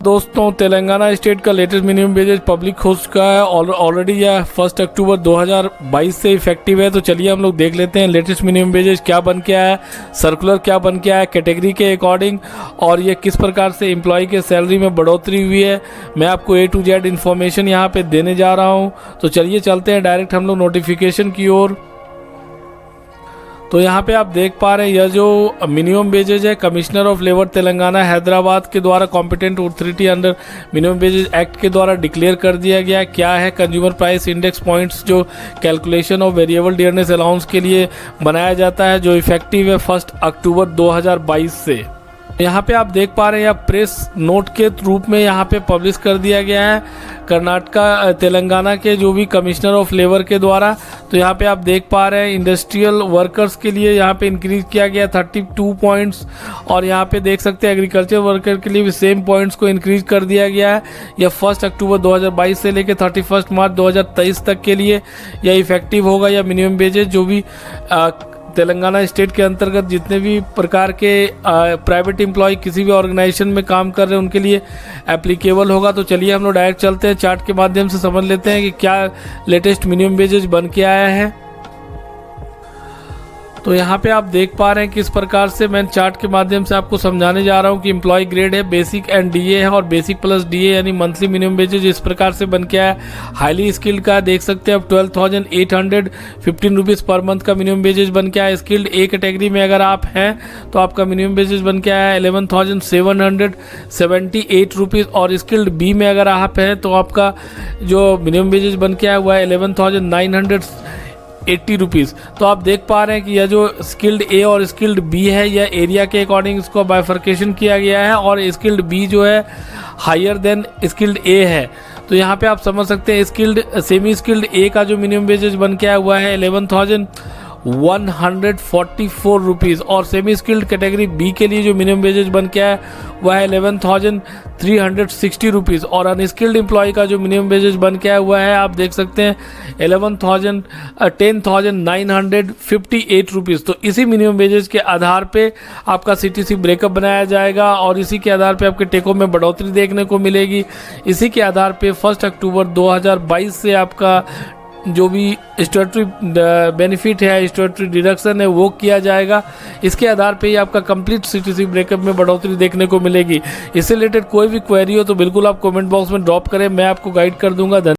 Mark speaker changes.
Speaker 1: दोस्तों, तेलंगाना स्टेट का latest minimum wages public हो चुका है और ऑलरेडी यह 1 अक्टूबर 2022 से इफेक्टिव है। तो चलिए हम लोग देख लेते हैं लेटेस्ट मिनिमम वेजेज क्या बन के आया है, सर्कुलर क्या बन के आया है कैटेगरी के अकॉर्डिंग, और ये किस प्रकार से एम्प्लॉय के सैलरी में बढ़ोतरी हुई है। मैं आपको A to Z इन्फॉर्मेशन यहाँ पे देने जा रहा हूँ। तो चलिए चलते हैं डायरेक्ट हम लोग नोटिफिकेशन की ओर। तो यहाँ पे आप देख पा रहे हैं यह जो मिनिमम वेजेज है commissioner of labour Telangana Hyderabad के द्वारा competent authority under minimum wages act के द्वारा डिक्लेयर कर दिया गया। क्या है कंज्यूमर प्राइस इंडेक्स पॉइंट्स जो calculation of variable dearness allowance के लिए बनाया जाता है, जो इफेक्टिव है 1 अक्टूबर 2022 से। यहाँ पे आप देख पा रहे हैं प्रेस नोट के रूप में यहाँ पे पब्लिश कर दिया गया है कर्नाटका तेलंगाना के जो भी कमिश्नर ऑफ लेबर के द्वारा। तो यहाँ पे आप देख पा रहे हैं इंडस्ट्रियल वर्कर्स के लिए यहाँ पे इंक्रीज किया गया 32 पॉइंट्स, और यहाँ पे देख सकते हैं एग्रीकल्चर वर्कर के लिए भी सेम पॉइंट्स को इंक्रीज कर दिया गया है। यह 1 अक्टूबर 2022 से लेकर 31 मार्च 2023 तक के लिए यह इफेक्टिव होगा। यह मिनिमम वेजेज जो भी तेलंगाना स्टेट के अंतर्गत जितने भी प्रकार के प्राइवेट एम्प्लॉय किसी भी ऑर्गेनाइजेशन में काम कर रहे हैं उनके लिए एप्लीकेबल होगा। तो चलिए हम लोग डायरेक्ट चलते हैं चार्ट के माध्यम से समझ लेते हैं कि क्या लेटेस्ट मिनिमम वेजेज बन के आया है। तो यहाँ पे आप देख पा रहे हैं किस प्रकार से मैं चार्ट के माध्यम से आपको समझाने जा रहा हूँ कि एम्प्लॉय ग्रेड है, बेसिक एंड डीए है, और बेसिक प्लस डीए यानी मंथली मिनिमम वेजेज इस प्रकार से बन के आया। हाईली स्किल्ड का देख सकते हैं आप 12,815 रुपीज़ पर मंथ का मिनिमम वेजेज बन के आया। स्किल्ड ए कैटेगरी में अगर आप हैं तो आपका मिनिमम वेजेज बन के आया 11,778 रुपीज़, और स्किल्ड बी में अगर आप हैं तो आपका जो मिनिमम वेजेज बन के आया हुआ है 11,980 रुपीज़। तो आप देख पा रहे हैं कि यह जो स्किल्ड ए और स्किल्ड बी है यह एरिया के अकॉर्डिंग इसको बाइफर्केशन किया गया है, और स्किल्ड बी जो है हायर देन स्किल्ड ए है। तो यहाँ पे आप समझ सकते हैं स्किल्ड सेमी स्किल्ड ए का जो मिनिमम वेजेज बन के आया हुआ है 11,144 रुपीज़, और सेमी स्किल्ड कैटेगरी बी के लिए जो मिनिमम वेजेज बन के आया वह है 11,360 रुपीज़, और अनस्किल्ड एम्प्लॉय का जो मिनिमम वेजेज बन के आया हुआ है आप देख सकते हैं 10,958 रुपीज़। तो इसी मिनिमम वेजेज के आधार पे आपका CTC ब्रेकअप बनाया जाएगा, और इसी के आधार पे आपके टेकों में बढ़ोतरी देखने को मिलेगी। इसी के आधार पे 1 अक्टूबर 2022 से आपका जो भी स्टैट्यूटरी बेनिफिट है, स्टैट्यूटरी डिडक्शन है वो किया जाएगा। इसके आधार पे ही आपका कंप्लीट CTC ब्रेकअप में बढ़ोतरी देखने को मिलेगी। इससे रिलेटेड कोई भी क्वेरी हो तो बिल्कुल आप कमेंट बॉक्स में ड्रॉप करें, मैं आपको गाइड कर दूंगा।